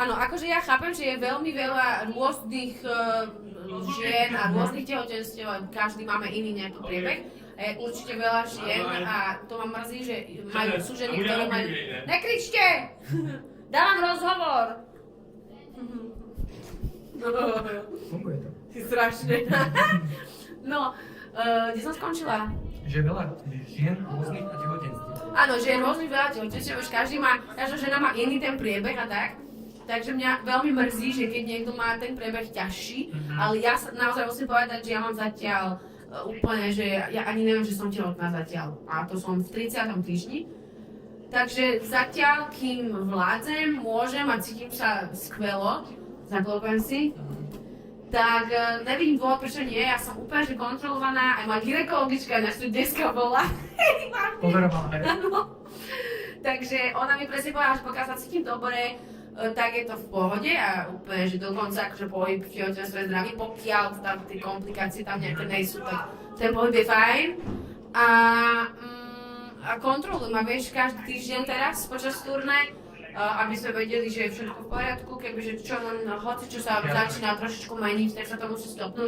Áno, akože ja chápem, že je veľmi veľa rôznych žien a rôznych tehotenstiev, každý máme iný nejaký priebeh. A je určite veľa žien a to ma mrzí, že sú ženy, ktoré majú... Nekričte! Dávam rozhovor! Funguje to. Ty strašne. No, kde som skončila? Že veľa žien rôznych a tehotenství. Áno, že je rôznych veľa tehotenstiev, už každá žena má iný ten priebeh a tak. Takže mňa veľmi mrzí, že keď niekto má ten priebeh ťažší, ale ja sa naozaj musím povedať, že ja mám zatiaľ úplne, že ja ani neviem, že som tehotná zatiaľ. A to som v 30. týždni. Takže zatiaľ, kým vládzem, môžem a cítim sa skvelo, zaklopem si, tak nevidím dôvod, prečo nie. Ja som úplne že kontrolovaná, aj moja gynekologička, naš tu dneska bola. Poverovala, hej? Takže ona mi presne povedala, že pokiaľ sa cítim dobre, tak je to v pohode a úplne, že dokonca akože pohyb v tehotenstve zdravý, pokiaľ tam tie komplikácie tam nejaké nejsú, tak ten pohyb je fajn. A kontrolujem ma, vieš, každý týždeň teraz počas turné, aby sme vedeli, že je všetko v poriadku, kebyže hoci čo sa začína trošičku meniť, tak sa to musí stopnúť.